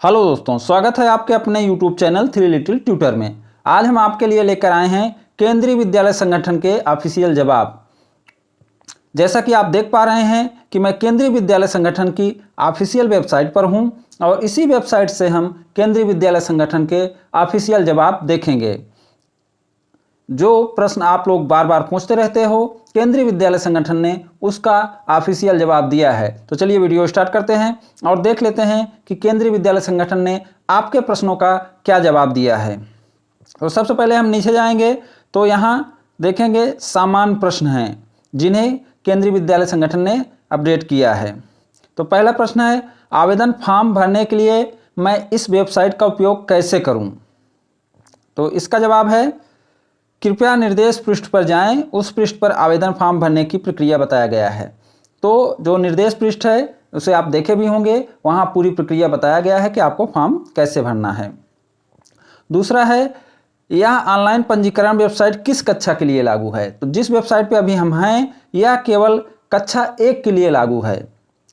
Hello दोस्तों, स्वागत है आपके अपने YouTube चैनल 3 लिटिल ट्यूटर में। आज हम आपके लिए लेकर आए हैं केंद्रीय विद्यालय संगठन के ऑफिशियल जवाब। जैसा कि आप देख पा रहे हैं कि मैं केंद्रीय विद्यालय संगठन की ऑफिशियल वेबसाइट पर हूं और इसी वेबसाइट से हम केंद्रीय विद्यालय संगठन के ऑफिशियल जवाब देखेंगे। जो प्रश्न आप लोग बार बार पूछते रहते हो, केंद्रीय विद्यालय संगठन ने उसका ऑफिशियल जवाब दिया है। तो चलिए वीडियो स्टार्ट करते हैं और देख लेते हैं कि केंद्रीय विद्यालय संगठन ने आपके प्रश्नों का क्या जवाब दिया है। तो सबसे पहले हम नीचे जाएंगे तो यहाँ देखेंगे सामान्य प्रश्न हैं जिन्हें केंद्रीय विद्यालय संगठन ने अपडेट किया है। तो पहला प्रश्न है, आवेदन फॉर्म भरने के लिए मैं इस वेबसाइट का उपयोग कैसे करूं? तो इसका जवाब है, कृपया निर्देश पृष्ठ पर जाएं, उस पृष्ठ पर आवेदन फॉर्म भरने की प्रक्रिया बताया गया है। तो जो निर्देश पृष्ठ है उसे आप देखे भी होंगे, वहाँ पूरी प्रक्रिया बताया गया है कि आपको फॉर्म कैसे भरना है। दूसरा है, यह ऑनलाइन पंजीकरण वेबसाइट किस कक्षा के लिए लागू है? तो जिस वेबसाइट पे अभी हम हैं यह केवल कक्षा 1 के लिए लागू है।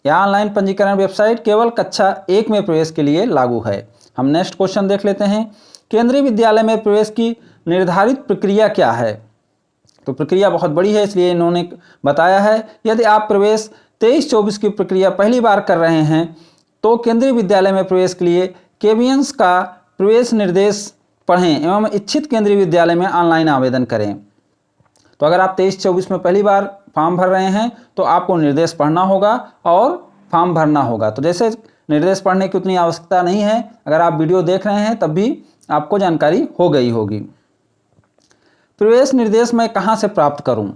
यह ऑनलाइन पंजीकरण वेबसाइट केवल कक्षा 1 में प्रवेश के लिए लागू है। हम नेक्स्ट क्वेश्चन देख लेते हैं, केंद्रीय विद्यालय में प्रवेश की निर्धारित प्रक्रिया क्या है? तो प्रक्रिया बहुत बड़ी है, इसलिए इन्होंने बताया है, यदि आप प्रवेश 23-24 की प्रक्रिया पहली बार कर रहे हैं तो केंद्रीय विद्यालय में प्रवेश के लिए केवीएंस का प्रवेश निर्देश पढ़ें एवं इच्छित केंद्रीय विद्यालय में ऑनलाइन आवेदन करें। तो अगर आप 23-24 में पहली बार फॉर्म भर रहे हैं तो आपको निर्देश पढ़ना होगा और फॉर्म भरना होगा। तो जैसे निर्देश पढ़ने की उतनी आवश्यकता नहीं है, अगर आप वीडियो देख रहे हैं तब भी आपको जानकारी हो गई होगी। प्रवेश निर्देश मैं कहां से प्राप्त करूं?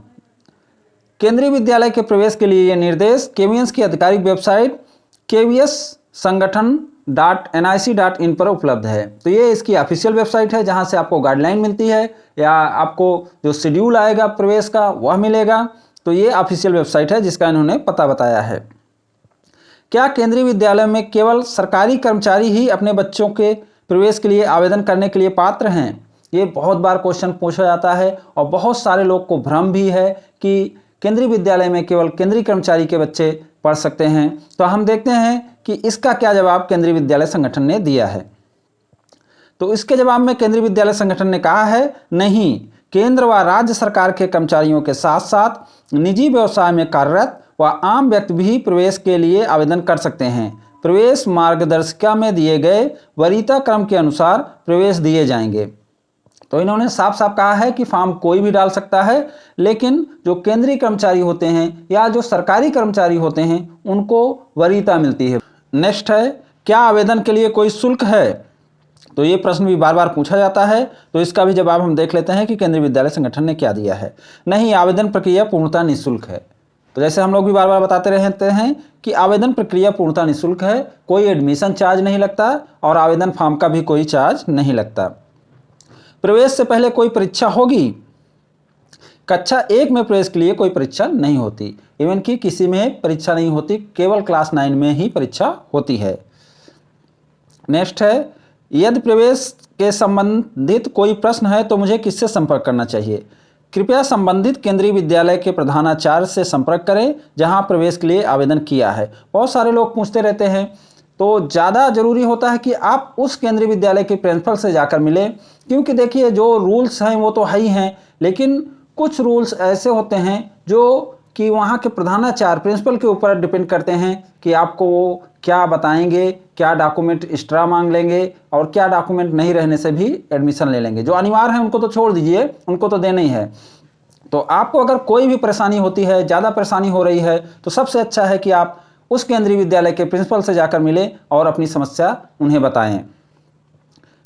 केंद्रीय विद्यालय के प्रवेश के लिए ये निर्देश केवीएंस की आधिकारिक वेबसाइट kvssangathan.nic.in पर उपलब्ध है। तो ये इसकी ऑफिशियल वेबसाइट है जहां से आपको गाइडलाइन मिलती है या आपको जो शेड्यूल आएगा प्रवेश का वह मिलेगा। तो ये ऑफिशियल वेबसाइट है जिसका इन्होंने पता बताया है। क्या केंद्रीय विद्यालय में केवल सरकारी कर्मचारी ही अपने बच्चों के प्रवेश के लिए आवेदन करने के लिए पात्र हैं? ये बहुत बार क्वेश्चन पूछा जाता है और बहुत सारे लोग को भ्रम भी है कि केंद्रीय विद्यालय में केवल केंद्रीय कर्मचारी के बच्चे पढ़ सकते हैं। तो हम देखते हैं कि इसका क्या जवाब केंद्रीय विद्यालय संगठन ने दिया है। तो इसके जवाब में केंद्रीय विद्यालय संगठन ने कहा है, नहीं, केंद्र व राज्य सरकार के कर्मचारियों के साथ साथ निजी व्यवसाय में कार्यरत व आम व्यक्ति भी प्रवेश के लिए आवेदन कर सकते हैं। प्रवेश मार्गदर्शिका में दिए गए वरीयता क्रम के अनुसार प्रवेश दिए जाएंगे। तो इन्होंने साफ साफ कहा है कि फॉर्म कोई भी डाल सकता है, लेकिन जो केंद्रीय कर्मचारी होते हैं या जो सरकारी कर्मचारी होते हैं उनको वरीयता मिलती है। नेक्स्ट है, क्या आवेदन के लिए कोई शुल्क है? तो ये प्रश्न भी बार बार पूछा जाता है, तो इसका भी जवाब हम देख लेते हैं कि केंद्रीय विद्यालय संगठन ने क्या दिया है। नहीं, आवेदन प्रक्रिया पूर्णतः निःशुल्क है। तो जैसे हम लोग भी बार बार बताते रहते हैं कि आवेदन प्रक्रिया पूर्णतः निःशुल्क है, कोई एडमिशन चार्ज नहीं लगता और आवेदन फॉर्म का भी कोई चार्ज नहीं लगता। प्रवेश से पहले कोई परीक्षा होगी? कक्षा 1 में प्रवेश के लिए कोई परीक्षा नहीं होती, इवन कि किसी में परीक्षा नहीं होती, केवल क्लास 9 में ही परीक्षा होती है। नेक्स्ट है, यदि प्रवेश के संबंधित कोई प्रश्न है तो मुझे किससे संपर्क करना चाहिए? कृपया संबंधित केंद्रीय विद्यालय के प्रधानाचार्य से संपर्क करें जहां प्रवेश के लिए आवेदन किया है। बहुत सारे लोग पूछते रहते हैं, तो ज़्यादा ज़रूरी होता है कि आप उस केंद्रीय विद्यालय के प्रिंसिपल से जाकर मिलें, क्योंकि देखिए जो रूल्स हैं वो तो है ही हैं, लेकिन कुछ रूल्स ऐसे होते हैं जो कि वहाँ के प्रधानाचार्य प्रिंसिपल के ऊपर डिपेंड करते हैं कि आपको वो क्या बताएंगे, क्या डॉक्यूमेंट एक्स्ट्रा मांग लेंगे और क्या डॉक्यूमेंट नहीं रहने से भी एडमिशन ले लेंगे। जो अनिवार्य है उनको तो छोड़ दीजिए, उनको तो देना ही है। तो आपको अगर कोई भी परेशानी होती है, ज़्यादा परेशानी हो रही है, तो सबसे अच्छा है कि आप उस केंद्रीय विद्यालय के प्रिंसिपल से जाकर मिलें और अपनी समस्या उन्हें बताएं।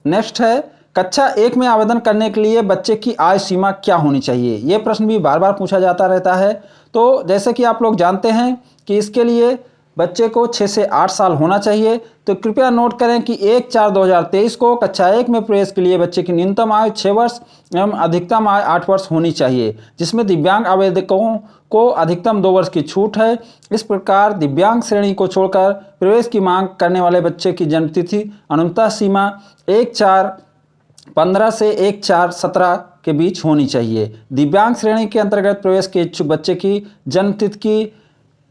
नेक्स्ट है, कक्षा 1 में आवेदन करने के लिए बच्चे की आय सीमा क्या होनी चाहिए? ये प्रश्न भी बार बार पूछा जाता रहता है। तो जैसे कि आप लोग जानते हैं कि इसके लिए बच्चे को 6 से 8 साल होना चाहिए। तो कृपया नोट करें कि 1/4/2023 को कक्षा 1 में प्रवेश के लिए बच्चे की न्यूनतम आयु 6 वर्ष एवं अधिकतम आयु 8 वर्ष होनी चाहिए, जिसमें दिव्यांग आवेदकों को अधिकतम 2 वर्ष की छूट है। इस प्रकार दिव्यांग श्रेणी को छोड़कर प्रवेश की मांग करने वाले बच्चे की जन्मतिथि अनुमता सीमा 1/4/15 से 1/4/17 के बीच होनी चाहिए। दिव्यांग श्रेणी के अंतर्गत प्रवेश के इच्छुक बच्चे की जन्मतिथि की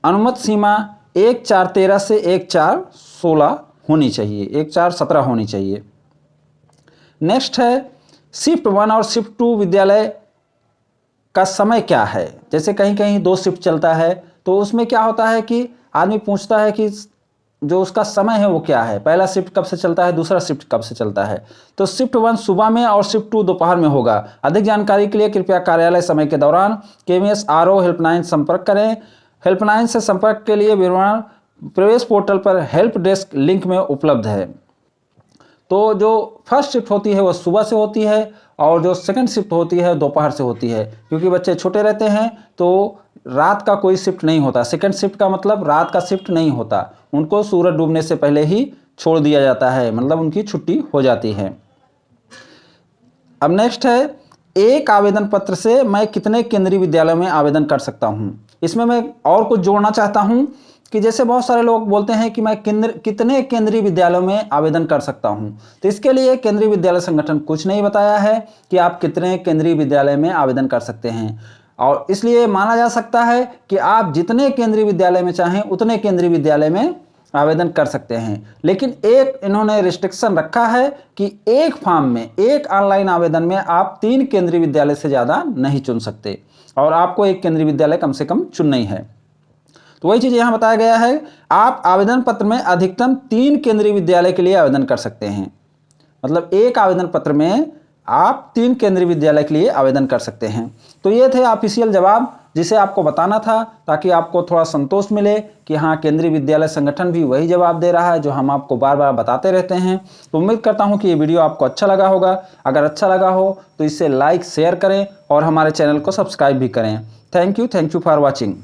अनुमत सीमा 1/4/13 से 1/4/16 होनी चाहिए, 1 4 17 होनी चाहिए। नेक्स्ट है शिफ्ट 1 और शिफ्ट 2 विद्यालय का समय क्या है। जैसे कहीं कहीं 2 शिफ्ट चलता है, तो उसमें क्या होता है कि आदमी पूछता है कि जो उसका समय है वो क्या है, पहला शिफ्ट कब से चलता है, दूसरा शिफ्ट कब से चलता है। तो शिफ्ट 1 सुबह में और शिफ्ट 2 दोपहर में होगा। अधिक जानकारी के लिए कृपया कार्यालय समय के दौरान केवीएस आरओ हेल्पलाइन संपर्क करें। हेल्पलाइन से संपर्क के लिए विवरण प्रवेश पोर्टल पर हेल्प डेस्क लिंक में उपलब्ध है। तो जो फर्स्ट शिफ्ट होती है वो सुबह से होती है और जो सेकंड शिफ्ट होती है दोपहर से होती है, क्योंकि बच्चे छोटे रहते हैं तो रात का कोई शिफ्ट नहीं होता। सेकंड शिफ्ट का मतलब रात का शिफ्ट नहीं होता, उनको सूरज डूबने से पहले ही छोड़ दिया जाता है, मतलब उनकी छुट्टी हो जाती है। अब नेक्स्ट है एक आवेदन पत्र से मैं कितने केंद्रीय विद्यालयों में आवेदन कर सकता हूँ। इसमें मैं और कुछ जोड़ना चाहता हूँ कि जैसे बहुत सारे लोग बोलते हैं कि मैं कितने केंद्रीय विद्यालयों में आवेदन कर सकता हूं, तो इसके लिए केंद्रीय विद्यालय संगठन कुछ नहीं बताया है कि आप कितने केंद्रीय विद्यालय में आवेदन कर सकते हैं, और इसलिए माना जा सकता है कि आप जितने केंद्रीय विद्यालय में चाहें उतने केंद्रीय विद्यालय में आवेदन कर सकते हैं। लेकिन एक इन्होंने रिस्ट्रिक्शन रखा है कि एक फॉर्म में, एक ऑनलाइन आवेदन में आप 3 केंद्रीय विद्यालय से ज़्यादा नहीं चुन सकते, और आपको एक केंद्रीय विद्यालय कम से कम चुनना ही है। तो वही चीज़ यहाँ बताया गया है, आप आवेदन पत्र में अधिकतम 3 केंद्रीय विद्यालय के लिए आवेदन कर सकते हैं। मतलब एक आवेदन पत्र में आप 3 केंद्रीय विद्यालय के लिए आवेदन कर सकते हैं। तो ये थे ऑफिशियल जवाब जिसे आपको बताना था, ताकि आपको थोड़ा संतोष मिले कि हाँ, केंद्रीय विद्यालय संगठन भी वही जवाब दे रहा है जो हम आपको बार बार बताते रहते हैं। तो उम्मीद करता हूँ कि ये वीडियो आपको अच्छा लगा होगा। अगर अच्छा लगा हो तो इसे लाइक शेयर करें और हमारे चैनल को सब्सक्राइब भी करें। Thank you for watching.